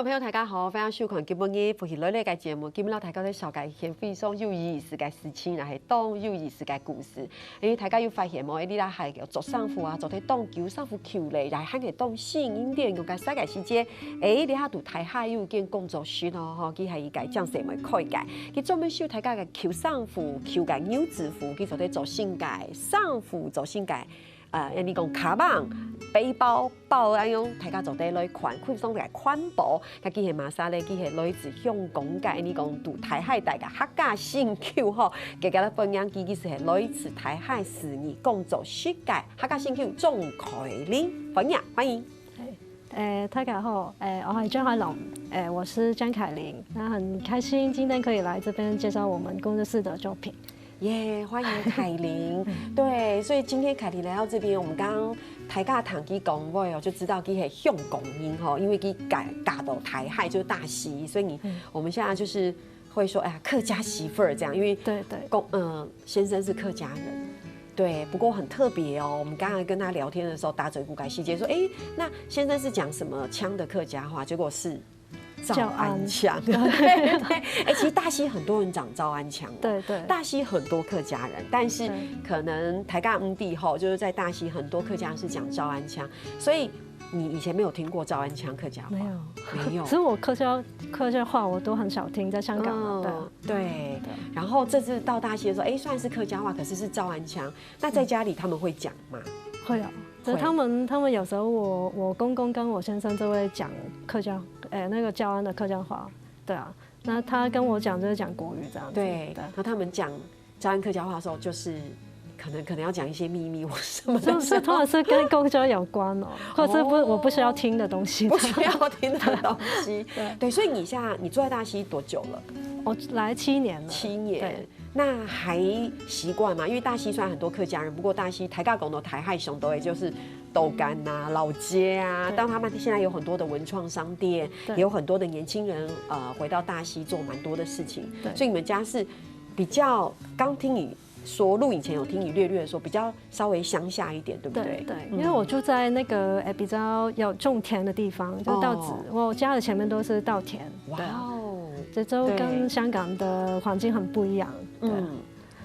众朋友大家好，欢迎收看今日福喜乐乐嘅节目。今日大家在小解献非常有意思嘅事情，然后当有意思嘅故事。大家有发现冇？你啦系做衫褲啊，做啲當舊衫褲橋嚟，然後係當新影店用嘅世界時節。你喺度睇下有間工作室咯，嗬，佢係計將成為開嘅。佢專門收大家嘅舊衫褲、舊嘅牛仔褲，佢做啲做新嘅衫褲、做新嘅。人哋講卡棒、背包、包咁樣，大家做啲類款鬆嘅寬薄，佢係馬莎咧，佢係來自香港嘅，人哋講讀台海大嘅客家新橋嗬，佢嘅分享佢其實係來自台海事業工作室嘅客家新橋鍾凱琳，歡迎。大家好，我係張凱琳，我是張凱琳，那很開心今天可以來這邊介紹我們工作室的作品。歡迎凱琳。對，所以今天凱琳來到這邊，我們剛剛台家堂基講話，我就知道佢係香港人哈，因為佢嫁到台海就是大溪，所以我們現在就是會說，哎呀，客家媳婦兒這樣，因為先生是客家人。對，不過很特別哦。我們剛才跟他聊天的時候，打嘴不改細節，說，那先生是講什麼腔的客家話？結果是诏安腔。對，其實大溪很多人講诏安腔，對，大溪很多客家人，但是可能台家地後就是在大溪很多客家人是講诏安腔，所以你以前沒有聽過诏安腔客家話？沒有。其實我客家話我都很少聽，在香港。對。然後這次到大溪的時候，算是客家話，可是是诏安腔。那在家裡他們會講嗎？會啊。就他們有時候我公公跟我先生就會講客家，那個诏安的客家話。對啊。那他跟我講就是講國語這樣子。對。然後他們講诏安客家話的時候，就是可能要講一些秘密或什麼的，就是通常是跟工作有關哦，或者是我不需要聽的東西，不需要聽的東西。對，所以你住在大溪多久了？我來7年了。7年，那還習慣嗎？因為大溪雖然很多客家人，不過大溪台家講的台海上都也就是豆乾啊、老街啊，但他們現在有很多的文創商店，也有很多的年輕人回到大溪做蠻多的事情。所以你們家是比較剛聽你說錄影前有聽你略略說比較稍微鄉下一點，對不對？對，因為我住在那個比較有種田的地方，就稻子，我家的前面都是稻田。哇哦，這就跟香港的環境很不一樣。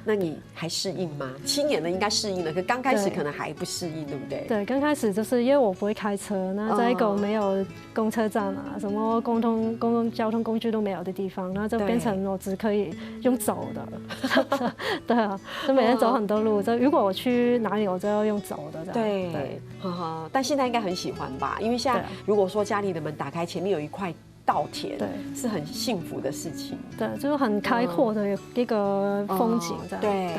那你還適應嗎？7年了應該適應了，可剛開始可能還不適應，對不對？對，剛開始就是因為我不會開車，那在一個沒有公車站啊，什麼公共交通工具都沒有的地方，然後就變成我只可以用走的。對啊，就每天走很多路，就如果我去哪裡，我就要用走的這樣。對，但現在應該很喜歡吧？因為現在如果說家裡的門打開，前面有一塊稻田，對，是很幸福的事情。對，就是很開闊的一個風景。對，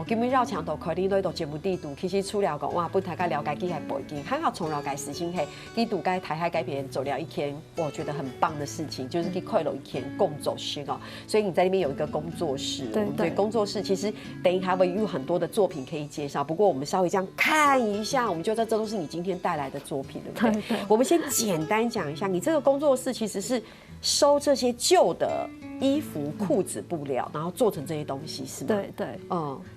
今日繞牆頭開啲度節目地圖，其實除了講哇，不大家了解佢係背景，還好從了解事情係地圖該台海改編走了一天，我覺得很棒的事情，就是佢開了一天工作室哦。所以你在那邊有一個工作室，對，工作室其實等一下會有很多的作品可以介紹。不過我們稍微這樣看一下，我們就知道這都是你今天帶來的作品，對不對？我們先簡單講一下，你這個工作室其實是收這些舊的衣服、褲子、布料，然後做成這些東西，是嗎？對，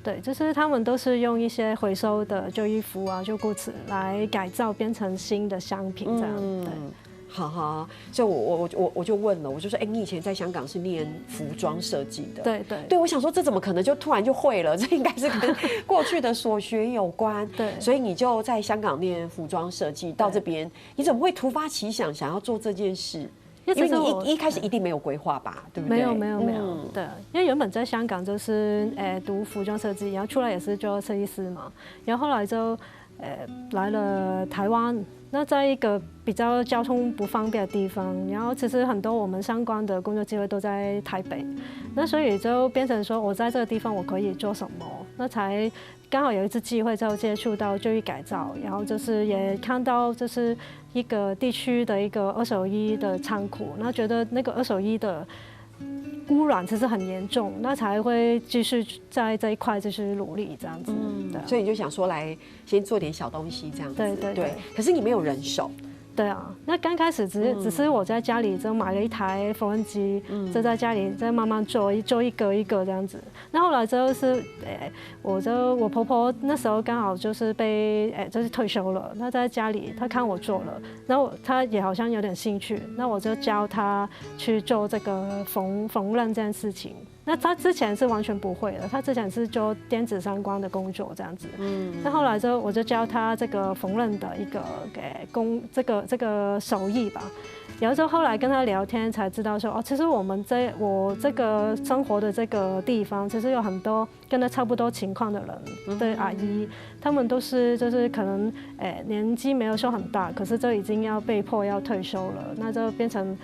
對，就是他們都是用一些回收的舊衣服啊、舊褲子來改造，變成新的商品，這樣。對，好，所以我就問了，我就說，你以前在香港是念服裝設計的？對，我想說，這怎麼可能就突然就會了？這應該是跟過去的所學有關。對，所以你就在香港念服裝設計，到這邊，你怎麼會突發奇想要做這件事？因為你一開始一定沒有規劃吧，對不對？沒有，對，因為原本在香港就是讀服裝設計，然後出來也是做設計師嘛，然後後來就來了台灣，那在一個比較交通不方便的地方，然後其實很多我們相關的工作機會都在台北，那所以就變成說我在這個地方我可以做什麼，那才剛好有一次機會就接觸到舊衣改造，然後就是也看到就是一個地區的一個二手衣的倉庫，那覺得那個二手衣的污染其實很嚴重，那才會繼續在這一塊繼續努力這樣子。所以你就想說來先做點小東西這樣子。對。可是你沒有人手。对啊，那刚开始只是我在家里就买了一台缝纫机，就在家里再慢慢做一个一个这样子。那后来之后是，我婆婆那时候刚好就是就是退休了，她在家里她看我做了，然后她也好像有点兴趣，那我就教她去做这个缝纫这件事情。那他之前是完全不会的，他之前是做电子相关的工作这样子。那后来之后我就教他这个缝纫的一个这个手艺吧。然后就后来跟他聊天才知道说，哦，其实我这个生活的这个地方，其实有很多跟他差不多情况的人的阿姨，他们都是就是可能年纪没有说很大，可是就已经要被迫要退休了，那就变成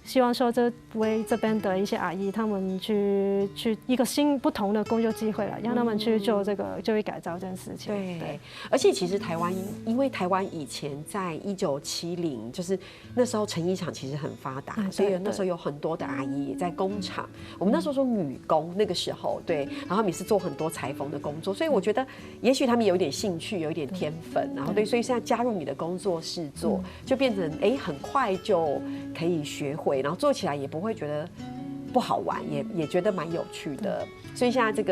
希望说，这为这边的一些阿姨，他们去一个不同的工作机会了，让他们去做这个就业改造这件事情。对，而且其实台湾，因为台湾以前在1970，就是那时候成衣厂其实很发达，所以那时候有很多的阿姨也在工厂。我们那时候说女工，那个时候对，然后他们也是做很多裁缝的工作，所以我觉得也许他们有一点兴趣，有一点天分，然后对，所以现在加入你的工作室做，就变成很快就可以学会。然后做起来也不会觉得不好玩，也觉得蛮有趣的。所以现在这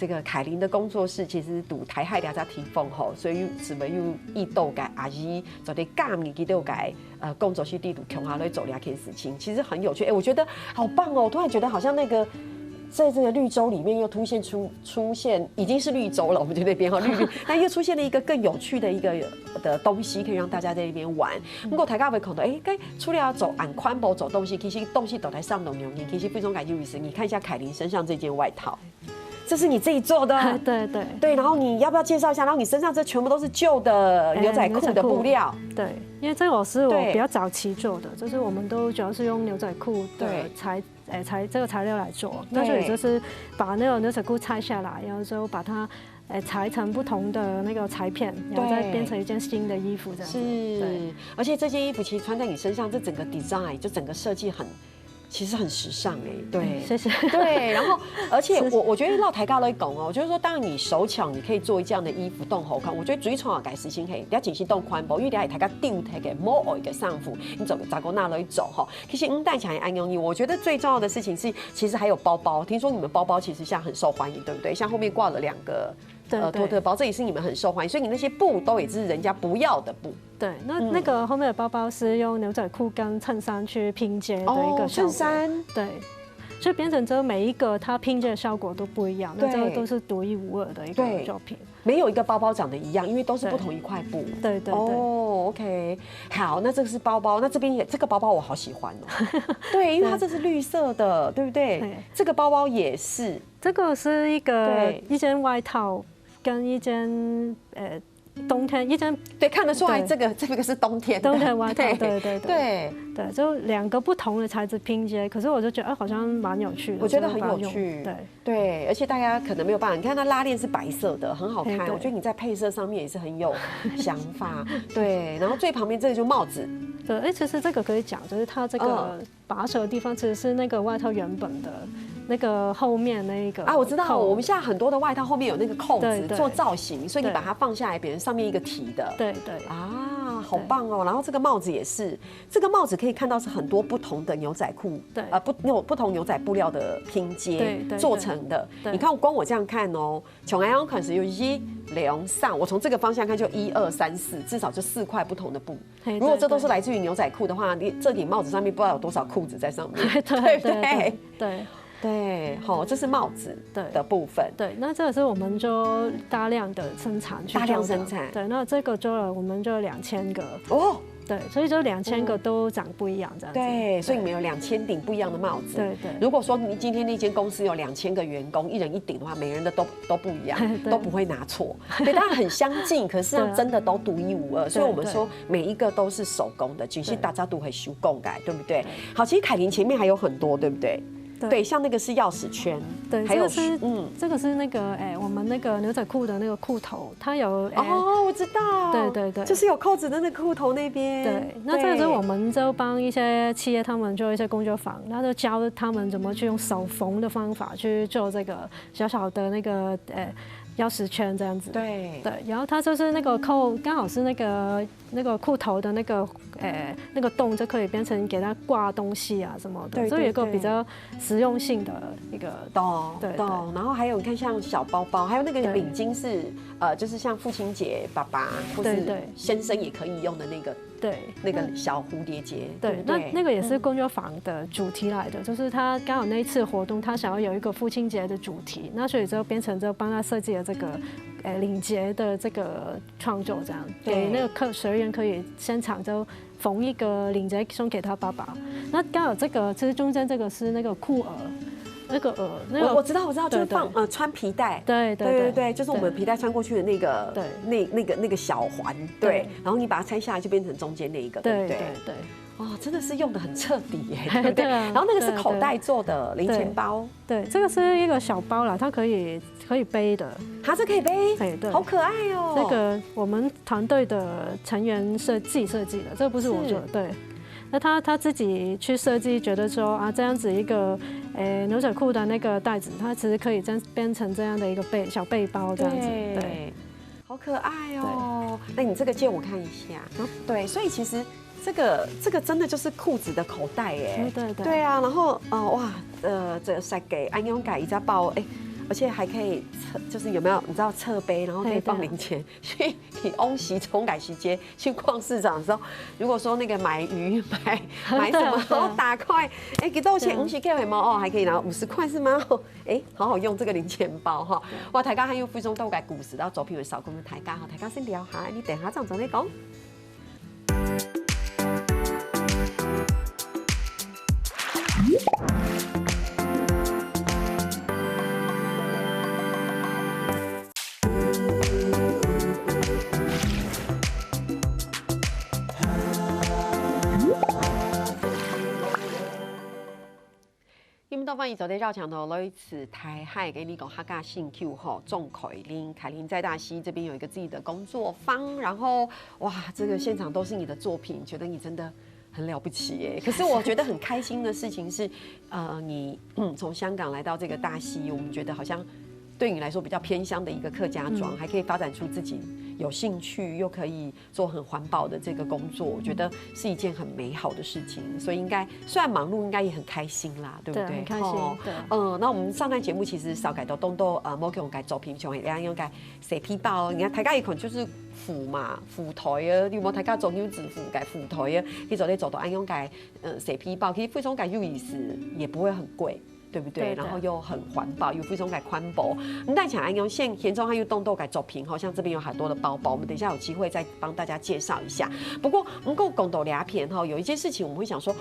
个凯琳的工作室其实读台海两家提凤吼，所以什么又一斗改阿姨做的干你给都改工作室地图穷下来走两件事情，其实很有趣。我觉得好棒哦！突然觉得好像那个。在这个绿洲里面又出现已经是绿洲了，我们就那边哈绿，但又出现了一个更有趣的一个的东西，可以让大家在那边玩。如果大家会看到，该除了要走按宽步走东西，其实东西都在上东容易，其实非常感有意思。你看一下凯琳身上这件外套。这是你自己做的，对，然后你要不要介绍一下？然后你身上这全部都是旧的牛仔裤的布料，对，因为这个是我比较早期做的，就是我们都主要是用牛仔裤的这个材料来做，那所以就是把那个牛仔裤拆下来，然后就把它裁成不同的那个裁片，然后再变成一件新的衣服这样子。是，而且这件衣服其实穿在你身上，这整个 design 就整个设计其实很时尚对，谢谢。对，然后而且我觉得绕台高来讲哦，就是说，当然你手巧，你可以做这样的衣服动好看。我觉得最重要改时先可以，你要紧是动宽步，因为你要台高丢台给摸一个上服，你走咋个那来走哈。其实带起来安用衣，我觉得最重要的事情是，其实还有包包。听说你们包包其实现在很受欢迎，对不对？像后面挂了2个。托特包，这也是你们很受欢迎，所以你那些布都也是人家不要的布。对，那个后面的包包是用牛仔裤跟衬衫去拼接的一个衬衫，对，所以变成之后每一个它拼接的效果都不一样，那这个都是独一无二的一个作品。没有一个包包长得一样，因为都是不同一块布。对。OK， 好，那这个是包包，那这边这个包包我好喜欢哦。对，因为它这是绿色的，对不对？这个包包也是，这个是一件外套。跟一件冬天一件看得出来，这个是冬天外套，对，就2个不同的材质拼接，可是我就觉得好像蛮有趣的，我觉得很有趣，对，而且大家可能没有办法，你看它拉链是白色的，很好看，我觉得你在配色上面也是很有想法，对，然后最旁边这个就帽子，对，其实这个可以讲，就是它这个把手的地方其实是那个外套原本的。那个后面那一个我知道，我们现在很多的外套后面有那个扣子做造型，所以你把它放下来，变成上面一个提的。对好棒哦！然后这个帽子也是，这个帽子可以看到是很多不同的牛仔裤，不同牛仔布料的拼接做成的。你看，光我这样看哦，从来可能有1、2、3，我从这个方向看就1、2、3、4，至少就4块不同的布。如果这都是来自于牛仔裤的话，你这顶帽子上面不知道有多少裤子在上面，对不对？对，好，这是帽子的部分。对，那这个是我们就大量的生产，大量生产。对，那这个做了我们就2000个哦。对，所以就2000个都长不一样这样子。对，所以你们有2000顶不一样的帽子。对。如果说你今天那间公司有2000个员工，一人1顶的话，每个人的都不一样，都不会拿错。对，当然很相近，可是真的都独一无二。所以我们说每一个都是手工的，就是大家都会手工改，对不对？好，其实凯琳前面还有很多，对不对？对，像那个是钥匙圈，对，还有这个是那个我们那个牛仔裤的那个裤头，它有我知道，对，就是有扣子的那个裤头那边。对，那这个时候我们就帮一些企业他们做一些工作坊，然后就教他们怎么去用手缝的方法去做这个小小的那个要10圈这样子。对对，然后它就是那个扣，刚好是那个裤头的那个洞，就可以变成给它挂东西啊什么的，所以有一个比较实用性的一个懂。对。然后还有你看像小包包，还有那个领巾是就是像父亲节爸爸或是先生也可以用的那个。对，那个小蝴蝶结，对，那个也是工作坊的主题来的，就是他刚好那一次活动，他想要有一个父亲节的主题，那所以就变成就帮他设计了这个领结的这个创作，这样给那个学员可以现场就缝一个领结送给他爸爸。那刚好这个其实中间这个是那个裤耳。那个我知道，就是放穿皮带，对，就是我们皮带穿过去的那个，那个小环，对，然后你把它拆下来就变成中间那一个，对不对？对。哦，真的是用得很彻底耶，对不对？然后那个是口袋做的零钱包，对，这个是一个小包啦，它可以背的，它是可以背，对，好可爱哦。这个我们团队的成员自己设计的，这个不是我做的，对。那他自己去设计，觉得说啊，这样子一个牛仔裤的那个袋子，它其实可以变成这样的一个小背包这样子，对，好可爱哦。那你这个借我看一下，对，所以其实这个真的就是裤子的口袋耶，对啊，然后哇，这塞给安永改一家包，而且还可以就是有没有你知道侧背，然后可以放零钱。所以你翁喜冲改时间去逛市场的时候，如果说那个买鱼买什么，然后打开，给多少钱？50块吗？还可以拿50块是吗？好好用这个零钱包哈。哇，大家还有非常多嘅故事，然後作品會受咁樣大家哈，大家先聊下，你等下再你講。欢迎走在绕墙头那一次台海给你讲哈嘎兴 Q 哈仲凯琳在大溪这边有一个自己的工作坊，然后哇，这个现场都是你的作品，觉得你真的很了不起耶。可是我觉得很开心的事情是，你从香港来到这个大溪，我们觉得好像对你来说比较偏乡的一个客家庄，还可以发展出自己有兴趣又可以做很环保的这个工作，我觉得是一件很美好的事情。所以应该虽然忙碌，应该也很开心啦，对不对？很开心。对。那我们上段节目其实少改到东都某种改作品，像两样改蛇皮包，你看大家一款就是斧嘛，斧台啊，你有冇大家做牛子斧改斧台啊？去做咧做到安样改蛇皮包，其实非常改有意思，也不会很贵。对不对？然后又很环保，又非常改宽薄。我们带起来用现田中还有动豆改作品，好像这边有很多的包包，我们等一下有机会再帮大家介绍一下。不过我们讲到俩片哈，有一件事情我们会想说，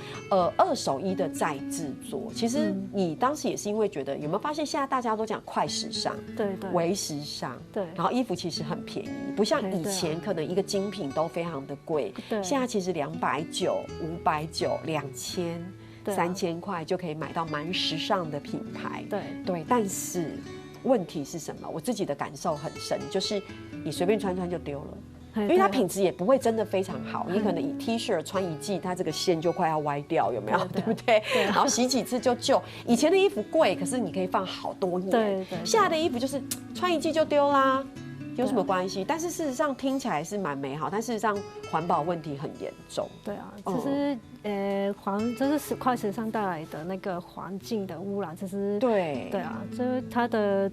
二手衣的再制作，其实你当时也是因为觉得有没有发现现在大家都讲快时尚，对，微时尚，对，然后衣服其实很便宜，不像以前可能一个精品都非常的贵，对，现在其实290、590、2000。3000块就可以买到蛮时尚的品牌，对，但是问题是什么？我自己的感受很深，就是你随便穿就丢了，因为它品质也不会真的非常好，你可能以 T 恤穿一季，它这个线就快要歪掉，有没有？对不对？然后洗几次就旧。以前的衣服贵，可是你可以放好多年，对，现在的衣服就是穿一季就丢啦。有什么关系？但是事实上听起来是蛮美好，但事实上环保问题很严重。对啊，其实这是快时尚带来的那个环境的污染，其实对啊，就是它的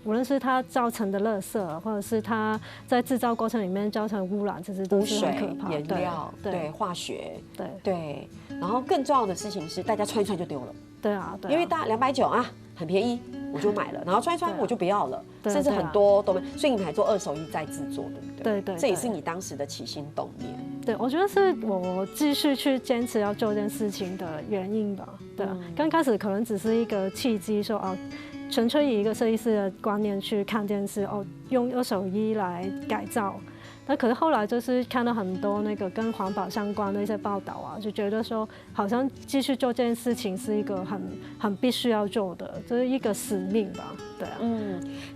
无论是它造成的垃圾，或者是它在制造过程里面造成污染，其实都是很可怕。颜料，对，化学，对。然后更重要的事情是，大家穿一穿就丢了。对啊，因为大290啊，很便宜，我就买了，然后穿一穿我就不要了，甚至很多都没，所以你还做二手衣再制作，对不对？对，这也是你当时的起心动念。对，我觉得是我继续去坚持要做这件事情的原因吧。对啊，刚开始可能只是一个契机，说哦，纯粹以一个设计师的观念去看电视，哦，用二手衣来改造。那可是后来就是看到很多那个跟环保相关的一些报道啊，就觉得说好像继续做这件事情是一个很必须要做的，就是一个使命吧。对啊，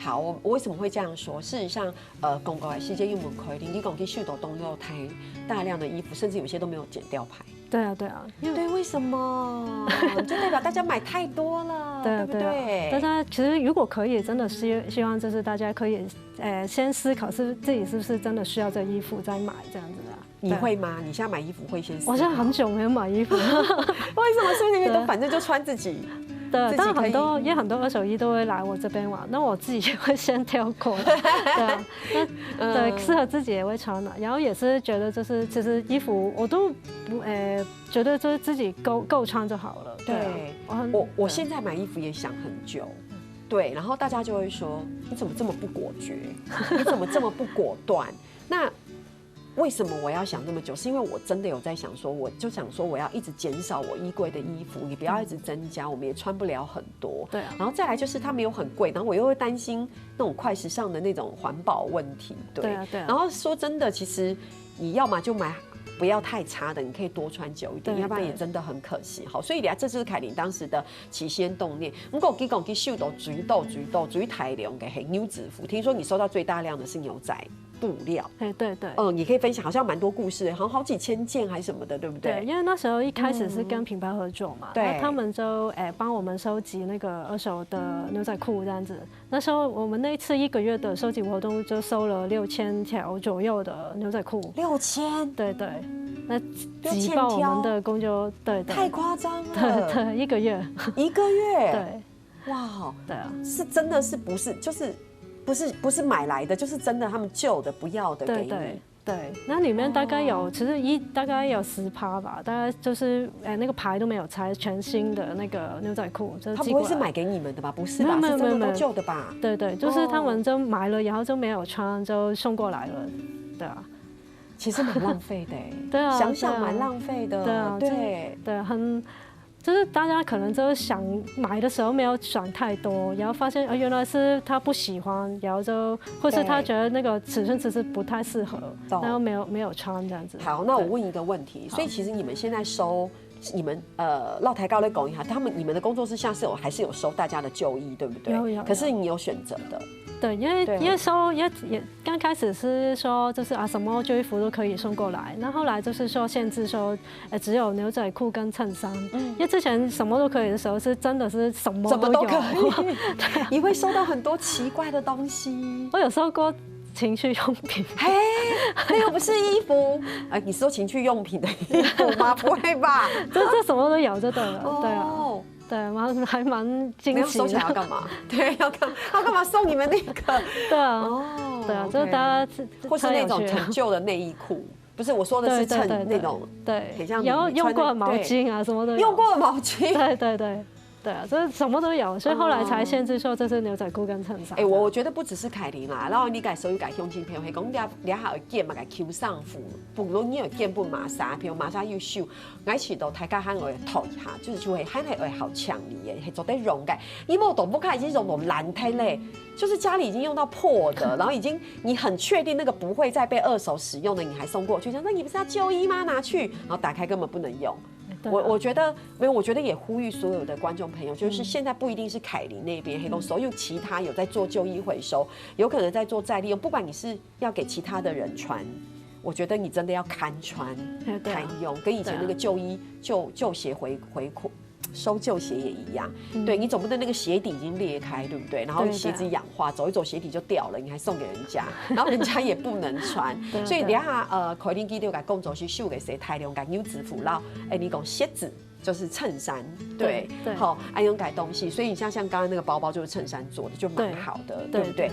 好，我为什么会这样说？事实上，公共的世界英文可以，你讲去秀斗东又台大量的衣服，甚至有些都没有剪掉牌。对啊，对啊，对，为什么？就代表大家买太多了，对不对？大家其实如果可以，真的希望就是大家可以先思考自己是不是真的需要这衣服再买这样子的。你会吗？你现在买衣服会先思考？我现在很久没有买衣服了。为什么？是不是因为都反正就穿自己？对，但很多二手衣都会来我这边玩，那我自己也会先挑过，对啊，对，适合自己也会穿的。然后也是觉得就是其实衣服我都不觉得就是自己够穿就好了。对，我现在买衣服也想很久，对，然后大家就会说你怎么这么不果决？你怎么这么不果断？那为什么我要想那么久？是因为我真的有在想说，我就想说我要一直减少我衣柜的衣服，你不要一直增加，我们也穿不了很多。对啊。然后再来就是它没有很贵，然后我又会担心那种快时尚的那种环保问题。对啊，对啊。然后说真的，其实你要嘛就买不要太差的，你可以多穿久一点，要不然也真的很可惜。好，所以这就是凯琳当时的起心动念。不过我讲去秀到最大量的黑牛仔服，听说你收到最大量的是牛仔布料。对，你可以分享，好像蛮多故事，好像好几千件还是什么的，对不对？对，因为那时候一开始是跟品牌合作嘛，对，他们就帮我们收集那个二手的牛仔裤这样子。那时候我们那一次1个月的收集活动就收了6000条左右的牛仔裤。6000？对，那挤爆我们的工就对，太夸张了。对，1个月。1个月？对。哇，对啊，是真的是不是就是不是买来的，就是真的他们旧的不要的给你。对，那里面大概有，其实大概有10%吧，大概就是那个牌都没有拆，全新的那个牛仔裤，就他不会是买给你们的吧？不是吧？是真的都旧的吧？对，就是他们就买了，然后就没有穿，就送过来了，对啊。其实蛮浪费的，对啊，想想蛮浪费的，对，就是大家可能就是想买的时候没有想太多，然后发现原来是他不喜欢，然后就或是他觉得那个尺寸其实不太适合，然后没有穿这样子。好，那我问一个问题，所以其实你们现在收你们烙台高的狗一下，你们的工作室像是还是有收大家的旧衣，对不对？有。可是你有选择的。对，因为收也刚开始是说就是什么旧衣服都可以送过来，那后来就是说限制说只有牛仔裤跟衬衫，因为之前什么都可以的时候是真的是什么都可以。你会收到很多奇怪的东西。我有收过情趣用品。嘿，那又不是衣服。你说情趣用品的衣服吗？不会吧？这什么都有就对了。对啊。对，还蛮惊喜的。那收起来要干嘛？对，要干嘛送你们那个？对啊，对啊，就是大家或是那种很旧的内衣裤，不是我说的是衬那种，对，然后用过的毛巾啊，什么的，用过的毛巾，对啊，这什么都有，所以后来才限制说这是牛仔裤跟衬衫。我觉得不只是凯琳啦，然后你改所有改胸亲朋友，係講你下有件嘛，改 Q 上褲，不如你有件不麻紗，譬如麻紗要秀，我起到大家喊我套一下，就會喊係好強烈嘅，係做得溶嘅，因為我都不開已經溶到爛天嘞，就是家裡已經用到破的，然後已經你很確定那個不會再被二手使用的，你還送過去，想那你不是要舊衣嗎？拿去，然後打開根本不能用。我觉得没有，我觉得也呼吁所有的观众朋友，就是现在不一定是凯琳那边黑公所有其他有在做旧衣回收，有可能在做再利用，不管你是要给其他的人穿，我觉得你真的要看穿、看用，跟以前那个旧衣旧鞋回扣。收旧鞋也一样，对你总不能那个鞋底已经裂开，对不对？然后鞋子氧化，走一走鞋底就掉了，你还送给人家，然后人家也不能穿。所以等下凯琳记得讲工作是秀给谁大量嘅牛仔服，然后你讲鞋子就是衬衫，对，好爱用改东西，所以你像刚刚那个包包就是衬衫做的，就蛮好的，对不对？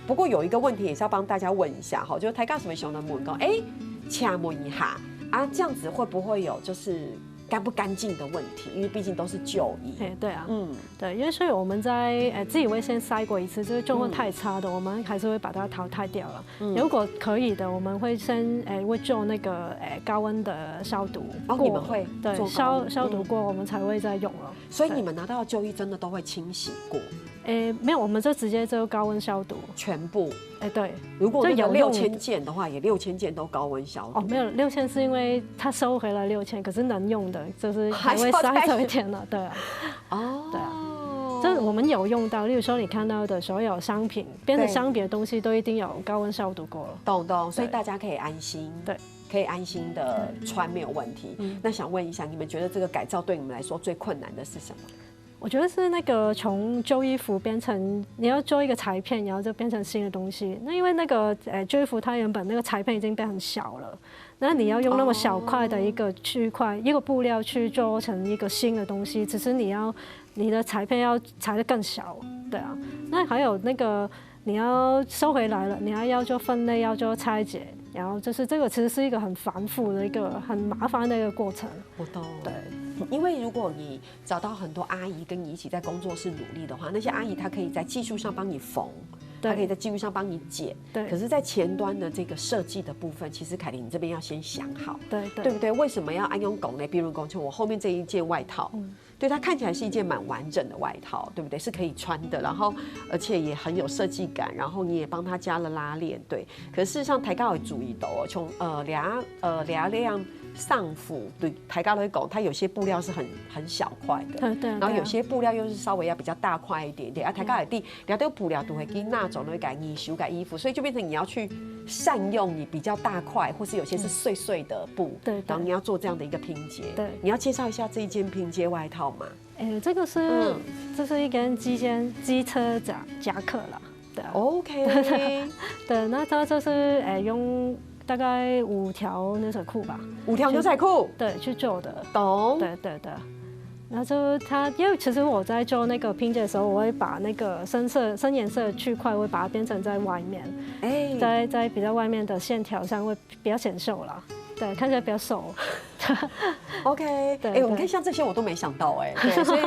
不过有一个问题也是要帮大家问一下哈，就是台港什么熊的问讲，请问一下啊，这样子会不会有就是干不干净的问题？因为毕竟都是旧衣。对啊，对，因为所以我们在自己会先筛过一次，就是状况太差的，我们还是会把它淘汰掉了。如果可以的，我们会先会做那个高温的消毒。你们会对消毒过，我们才会再用了。所以你们拿到的旧衣真的都会清洗过？没有，我们就直接就高温消毒全部。对，如果有6000件的话，也6000件都高温消毒。没有6000是因为他收回来6000，可是能用的就是还会塞走一点了，对啊。对啊。这我们有用到，例如说你看到的所有商品，变成商品的东西都一定有高温消毒过了。懂，所以大家可以安心。对。可以安心的穿没有问题。那想问一下，你们觉得这个改造对你们来说最困难的是什么？我觉得是那个从旧衣服变成你要做一个裁片，然后就变成新的东西。那因为那个旧衣服它原本那个裁片已经变很小了，那你要用那么小块的一个区块、一个布料去做成一个新的东西，只是你的裁片要裁得更小，对啊。那还有那个你要收回来了，你还要做分类，要做拆解，然后就是这个其实是一个很繁复的一个很麻烦的一个过程。我懂，对。因为如果你找到很多阿姨跟你一起在工作室努力的话，那些阿姨她可以在技术上帮你缝，她可以在技术上帮你剪。对。可是，在前端的这个设计的部分，其实凯琳你这边要先想好，对不对？为什么要安用拱呢？比如讲，我后面这一件外套，对，它看起来是一件蛮完整的外套，对不对？是可以穿的，然后而且也很有设计感，然后你也帮它加了拉链，对。可是事实上，大家会注意到哦，从量上腹对抬高来讲，它有些布料是很小块的，对，然后有些布料又是稍微要比较大块一点点，抬高的地，然后这个布料都会跟那种会改你修改衣服，所以就变成你要去善用你比较大块，或是有些是碎碎的布，对，然后你要做这样的一个拼接，对，你要介绍一下这一件拼接外套吗？这个是这是一根机车夹克啦，对 ，OK， 对，那它就是用大概5条牛仔裤吧，5条牛仔裤，对，去做的，懂，对。然后就它，因为其实我在做那个拼接的时候，我会把那个深颜色的区块，我会把它变成在外面，在比较外面的线条上会比较显瘦啦，对，看起来比较瘦。OK， 我们看像这些我都没想到对，所以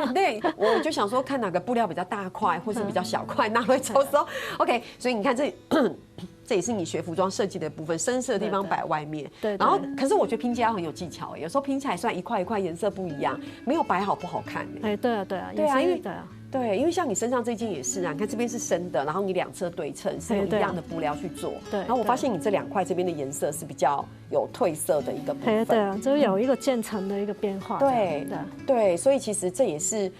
我就想说看哪个布料比较大块，或是比较小块，那会抽收。OK， 所以你看这也是你学服装设计的部分，深色的地方摆外面。对。然后，可是我觉得拼接要很有技巧有时候拼起来虽然一块一块颜色不一样，没有摆好不好看对啊，因为像你身上这件也是啊，你看这边是深的，然后你两侧对称是用一样的布料去做。对。然后我发现你这2块这边的颜色是比较有褪色的一个部分。对啊，就有一个渐层的一个变化。对，所以其实这也是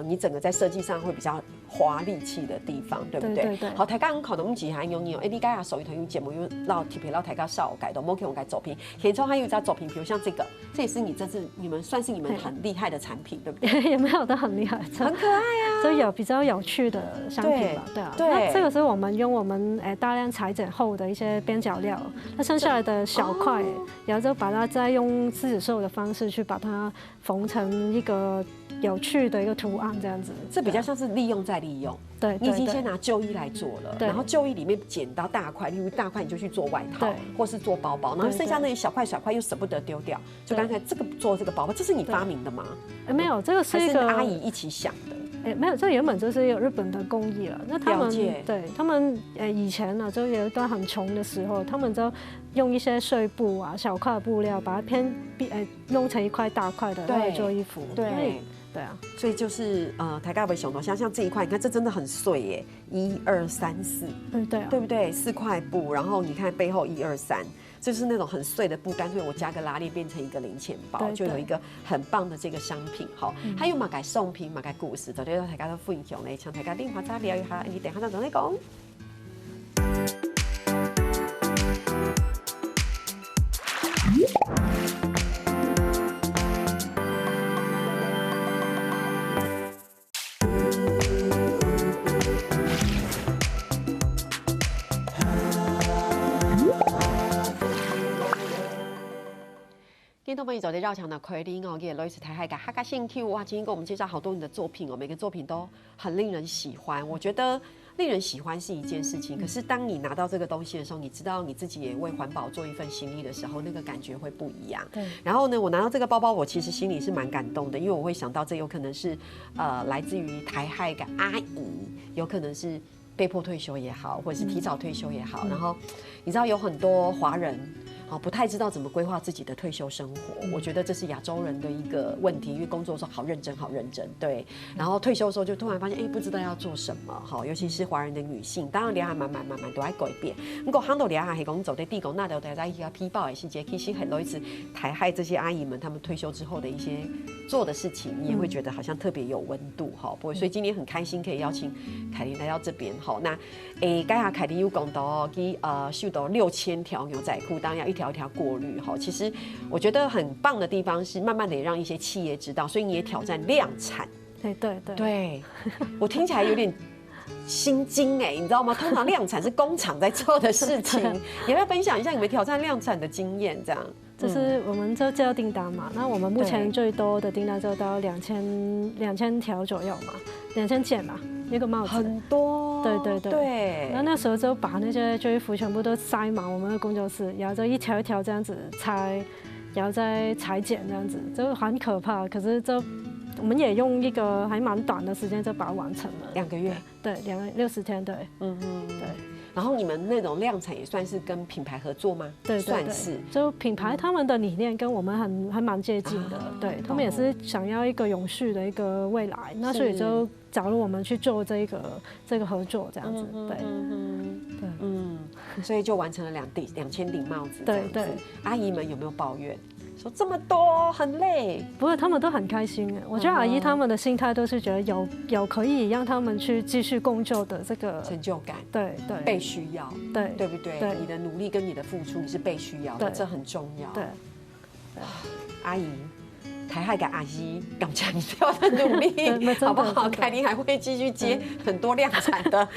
你整个在设计上会比较华丽气的地方，对不对？好，大家可能只係用你你家下手頭用節目用撈貼皮撈大家少改的，冇可以用改走平。其中还有一家走平，比如像这个，这也是你们算是你们很厉害的产品，对不对？也没有到很厉害，很可爱啊，就有比较有趣的商品吧，对啊。那这个是我们用我们大量裁剪后的一些边角料，那剩下来的小块，然后就把它再用自己手的方式去把它缝成一个有趣的一个图案，这样子。这比较像是利用再利用。对，你已经先拿旧衣来做了，然后旧衣里面剪到大块，例如大块你就去做外套，或是做包包，然后剩下那些小块又舍不得丢掉，就刚才做这个包包，这是你发明的吗？没有，这个是一个阿姨一起想的。没有，这原本就是有日本的工艺了。那他们以前呢，就有一段很穷的时候，他们就用一些碎布啊、小块布料，把它弄成一块大块的来做衣服。对啊，所以就是大家会想到像这一块，你看这真的很碎耶，1、2、3、4，对不对？4块布，然后你看背后1、2、3，就是那种很碎的布，干脆我加个拉链变成一个零钱包，就有一个很棒的这个商品。好，还有马改送品、马改故事，昨天大家都分享咧，请大家另外再聊一下，你等下再同你讲。今天我们走在绕墙的奎林哦，也类似台海感哈嘎兴趣哇！今天给我们介绍好多你的作品哦，每个作品都很令人喜欢。我觉得令人喜欢是一件事情，可是当你拿到这个东西的时候，你知道你自己也为环保做一份心力的时候，那个感觉会不一样。对。然后呢，我拿到这个包包，我其实心里是蛮感动的，因为我会想到这有可能是来自于台海的阿姨，有可能是被迫退休也好，或者是提早退休也好。然后你知道有很多华人。不太知道怎么规划自己的退休生活，我觉得这是亚洲人的一个问题，因为工作的时候好认真，对。然后退休的时候就突然发现，不知道要做什么，尤其是华人的女性，当然你还慢慢都在改变。不过很多人还是讲走在地沟那条，大家一个批报的细节，其实很多一次台海这些阿姨们，她们退休之后的一些做的事情，你也会觉得好像特别有温度，不会。所以今天很开心可以邀请凯琳来到这边，那刚才凯琳有讲到，去收到6000条牛仔裤，当然一条一条过滤哈。其实我觉得很棒的地方是，慢慢的也让一些企业知道，所以你也挑战量产。对，我听起来有点心惊哎，你知道吗？通常量产是工厂在做的事情，你要不要分享一下你们挑战量产的经验？这样，就是我们就接到订单嘛，那我们目前最多的订单就到2000条左右嘛，2000件嘛，一个帽子很多。对。然后那时候就把那些旧衣服全部都塞满我们的工作室，然后就一条一条这样子拆，然后再裁剪这样子，就很可怕。可是就我们也用一个还蛮短的时间就把它完成了，2个月，对，60天，对，对。然后你们那种量产也算是跟品牌合作吗？对，算是。就品牌他们的理念跟我们还蛮接近的，对他们也是想要一个永续的一个未来，那所以就找了我们去做这个合作这样子，对，所以就完成了2000顶帽子，对。阿姨们有没有抱怨？说这么多很累，不过他们都很开心。我觉得阿姨他们的心态都是觉得有可以让他们去继续工作的这个成就感，对，被需要，对不对？对，你的努力跟你的付出，你是被需要的，这很重要。对，阿姨。台海跟阿姨更强调的努力，好不好？凯琳还会继续接很多量产的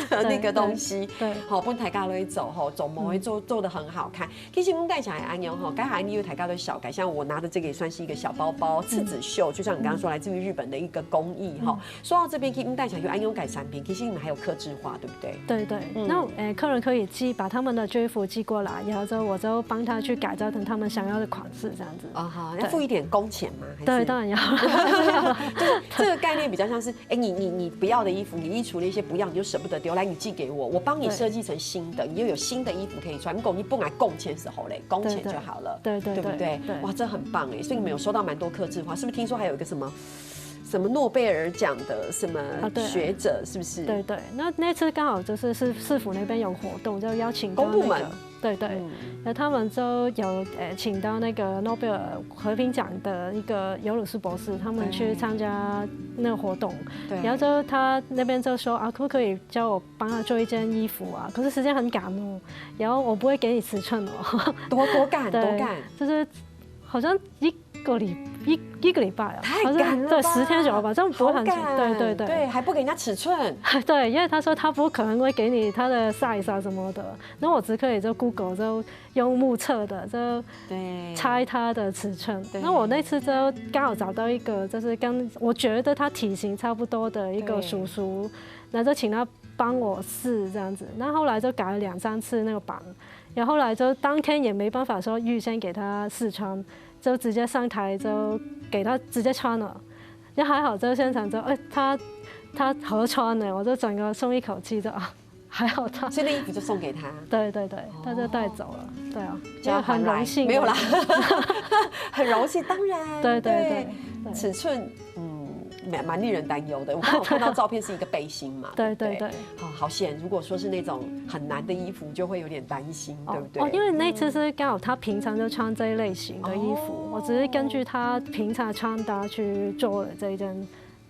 那个东西，对，好，不台家都会走吼，走模会做得很好看。其实我们带起来安用吼，该还你有台家的小改，像我拿的这个也算是一个小包包，刺子绣，就像你刚刚说，来自于日本的一个工艺哈。说到这边，其实带起来有安用改产品，其实你们还有客制化，对不对？对，那客人可以把他们的旧衣服寄过来，然后之后我就帮他去改造成他们想要的款式，这样子。啊哈，要付一点工钱吗？对，当然要。就是这个概念比较像是，你不要的衣服，你衣橱那些不要，你就舍不得丢，来你寄给我，我帮你设计成新的，你又有新的衣服可以穿。你不买工钱时候嘞，工钱就好了，对不对？哇，这很棒哎！所以你们有收到蛮多客制化，是不是？听说还有一个什么诺贝尔奖的什么学者，是不是？对，那次刚好就是市府那边有活动，就邀请公部门。对，那他们就有请到那个诺贝尔和平奖的一个尤鲁斯博士，他们去参加那个活动，然后就他那边就说可不可以叫我帮他做一件衣服啊？可是时间很赶哦，然后我不会给你尺寸哦，多赶，就是好像一个礼拜啊，太赶了吧，对，10天左右吧，这样不会很紧，对，还不给人家尺寸，对，因为他说他不可能会给你他的 size 啊什么的，那我只可以就 Google 就用目测的就猜他的尺寸，那我那次就刚好找到一个就是跟我觉得他体型差不多的一个叔叔，然后就请他帮我试这样子，那后来就改了2、3次那个版，然后后来就当天也没办法说预先给他试穿。就直接上台就给他直接穿了，也还好，就现场就他合穿了，我就整个松一口气就还好他，所以那衣服就送给他，对，他就带走了，对啊，就很荣幸，没有啦，很荣幸，当然，对，尺寸蛮令人担忧的。我刚好看到照片是一个背心嘛，对，好险。如果说是那种很难的衣服，就会有点担心，对不对？因为那次是刚好他平常就穿这一类型的衣服，我只是根据他平常穿搭去做了这一件。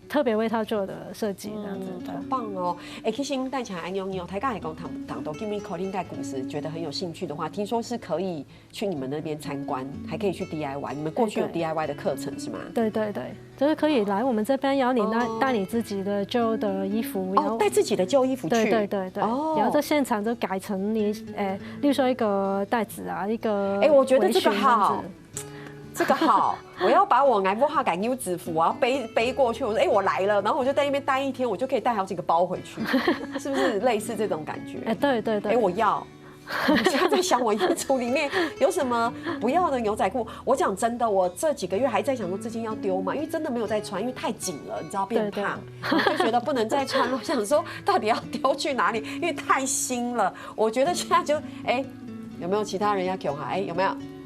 特别为他做的设计，这样子，好棒哦！其实带起来安用台刚才讲谈到 Give Me Calling 盖故事，觉得很有兴趣的话，听说是可以去你们那边参观，还可以去 DIY。你们过去有 DIY 的课程是吗？对，就是可以来我们这边，然后你带你自己的旧的衣服，然后带自己的旧衣服去，对，然后在现场就改成你，例如说一个袋子啊，一个我觉得这个好。这个好，我要把我爱不哈改 U 制服，我要背过去。我说，我来了，然后我就在那边待1天，我就可以带好几个包回去，是不是类似这种感觉？对，我要。我现在在想，我衣橱里面有什么不要的牛仔裤。我讲真的，我这几个月还在想说这件要丢嘛，因为真的没有在穿，因为太紧了，你知道变胖，就觉得不能再穿了。我想说，到底要丢去哪里？因为太新了。我觉得现在就有没有其他人要给我？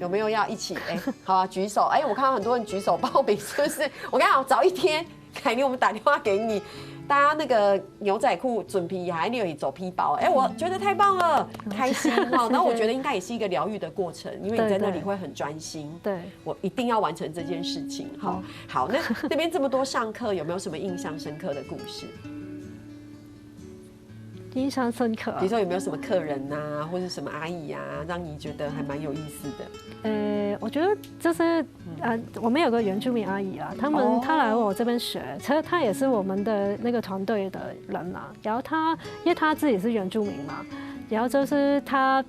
有没有要一起？好啊，举手。我看到很多人举手报名，是不是？我刚好早一天，凯琳，我们打电话给你，大家那个牛仔裤准批还你有走批包，我觉得太棒了，开心哈。然后我觉得应该也是一个疗愈的过程，因为你在那里会很专心。对，我一定要完成这件事情。好，那边这么多上课，有没有什么印象深刻的故事？印象深刻。比如说有没有什么客人啊，或者什么阿姨啊，让你觉得还蛮有意思的？我觉得就是我们有个原住民阿姨啊，她来我这边学，其实她也是我们的那个团队的人啊。然后因为她自己是原住民嘛，然后就是她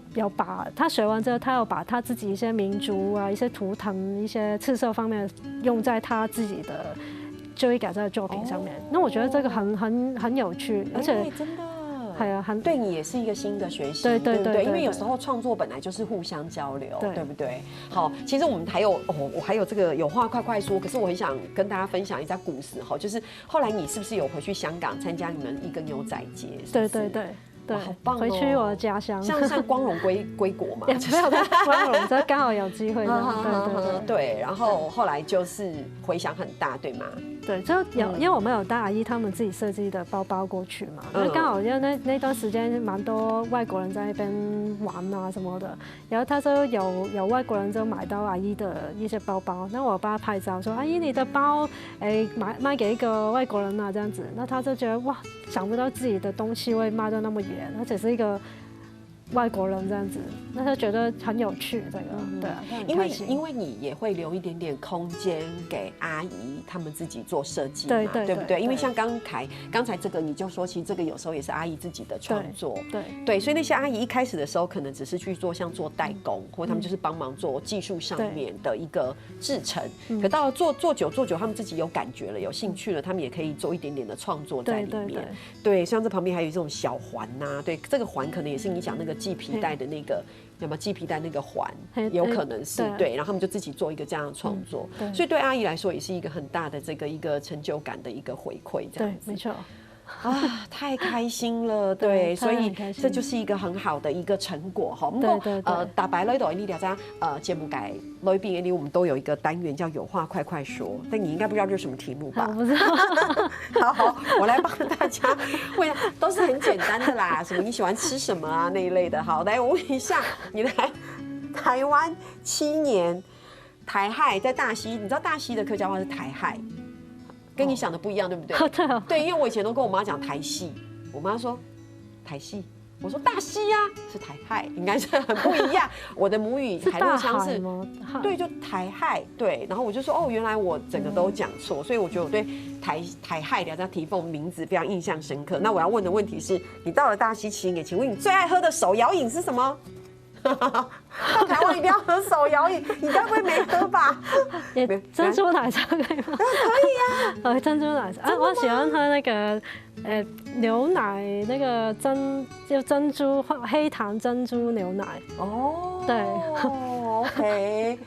学完之后，她有把她自己一些民族啊、一些图腾、一些刺绣方面用在她自己的就医改造的作品上面。那我觉得这个很有趣，而且真的。对你也是一个新的学习，对，因为有时候创作本来就是互相交流，对不对？好，其实我们还有我还有这个有话快说，可是我很想跟大家分享一下故事哈，就是后来你是不是有回去香港参加你们一个牛仔节？对，好棒哦！回去我的家乡，像光荣归国嘛，也没有光荣，这刚好有机会。对，然后后来就是回响很大，对吗？对，就因为我们有带阿姨他们自己设计的包包过去嘛，那刚好因为那段时间蛮多外国人在那边玩啊什么的，然后他说有外国人就买到阿姨的一些包包，那我帮他拍照说阿姨你的包卖给一个外国人啊这样子，那他就觉得哇，想不到自己的东西会卖到那么远。而且是一个外国人这样子，那他觉得很有趣，这个对啊，因为你也会留一点点空间给阿姨他们自己做设计嘛，对不对？因为像刚才这个你就说，其实这个有时候也是阿姨自己的创作，对，所以那些阿姨一开始的时候可能只是去做像做代工，或他们就是帮忙做技术上面的一个制成，可到了做久，他们自己有感觉了，有兴趣了，他们也可以做一点点的创作在里面，对，像这旁边还有这种小环呐，对，这个环可能也是你讲那个系皮带的那个。有没有系皮带那个环，有可能是对，然后他们就自己做一个这样的创作，所以对阿姨来说也是一个很大的这个一个成就感的一个回馈，这样子，没错。啊，太开心了，对，所以这就是一个很好的一个成果哈。不过大白呢度呢条章节目改内边呢，我们都有一个单元叫有话快快说，但你应该不知道这是什么题目吧？我不知道。好，我来帮大家问，都是很简单的啦，什么你喜欢吃什么啊那一类的。好，来我问一下，你来台湾7年，台亥在大溪，你知道大溪的客家话是台亥。跟你想的不一样，对不对？对，因为我以前都跟我妈讲台戏，我妈说台戏，我说大溪呀，是台亥，应该是很不一样。我的母语海陆腔是，对，就台亥，对。然后我就说，哦，原来我整个都讲错，所以我觉得我对台亥的这提凤名字非常印象深刻。那我要问的问题是，你到了大溪7年，请问你最爱喝的手摇饮是什么？到台湾一定要喝手摇饮，你该不会没喝吧？珍珠奶茶可以吗？可以啊，珍珠奶茶啊，我喜欢喝那个牛奶那个珍珠黑糖珍珠牛奶。哦，对 ，OK。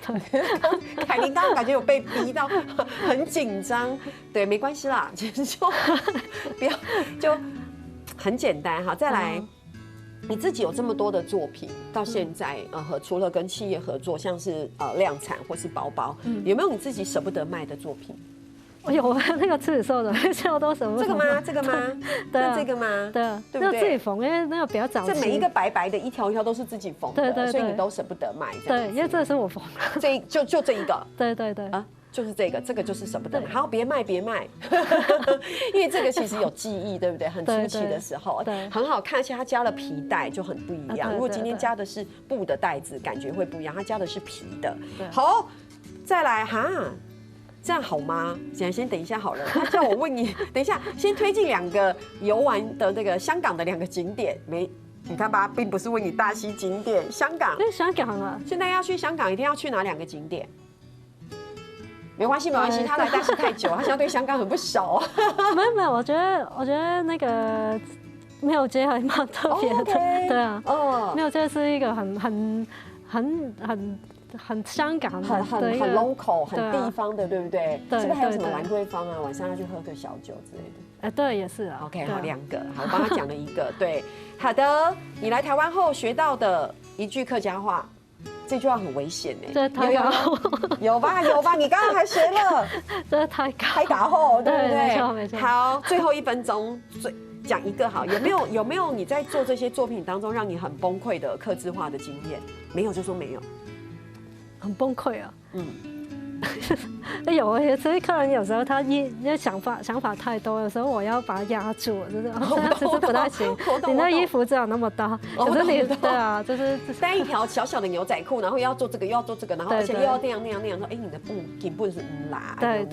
凯琳刚刚感觉有被逼到很紧张，对，没关系啦，其实就不要就很简单哈，再来。你自己有这么多的作品，到现在除了跟企业合作，像是量产或是包包，有没有你自己舍不得卖的作品？有那个刺绣的，绣都舍不得。这个吗？这个吗？对，这个吗？对，对不对？自己缝，因为那个比较早期。这每一个白白的，一条一条都是自己缝的，对，所以你都舍不得卖。对，因为这是我缝的。就这一个。对啊。就是这个就是舍不得买，好，别卖，因为这个其实有记忆，对不对？很初期的时候，很好看，而且它加了皮带就很不一样。如果今天加的是布的带子，感觉会不一样，它加的是皮的。好，再来哈，这样好吗？先等一下好了，他叫我问你，等一下先推荐2个游玩的那个香港的2个景点，你看吧，并不是问你大溪景点，香港。香港啊，现在要去香港，一定要去哪2个景点？没关系，他来大溪太久，他现在对香港很不熟。没有，我觉得那个庙街还蛮特别的，对啊，庙街是一个很香港的，很 local， 很地方的，对不对？是不是还有什么兰桂坊啊？晚上要去喝个小酒之类的？对，也是啊。OK， 好2个，好，我帮他讲了1个。对，好的，你来台湾后学到的一句客家话。这句话很危险哎，有吧？你刚刚还学了，这太嘎后，对不对？没错。好，最后1分钟，讲1个好，有没有你在做这些作品当中让你很崩溃的客制化的经验？没有就说没有，很崩溃啊。所以客人有时候他想法太多，有时候我要把它压住，就是这样其实不太行。你那衣服只有那么大，可是你对啊，就是带一条小小的牛仔裤，然后又要做这个又要做这个，然后而且又要那样，说你的根本是拉。对。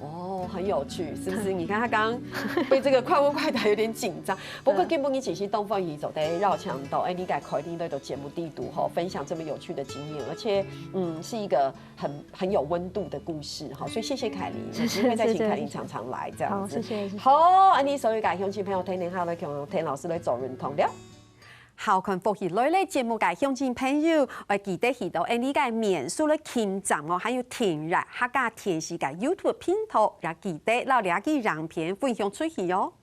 哦，很有趣，是不是？你看他刚刚被这个快问快答有点紧张，不过根本你其实东方鱼走在绕墙道，你该开定的节目地图哈，分享这么有趣的经验，而且是一个很有温度的故事哈，所以谢谢凯琳，有机会再请凯琳常常来这样子。好，谢谢。好，安妮所有嘅乡亲朋友听下来，听老师来做认同了。好看福喜类咧节目嘅乡亲朋友，我记得去到安妮嘅面书咧听站哦，还有听日客家电视嘅 YouTube 频道，也记得留两句影片分享出去哦。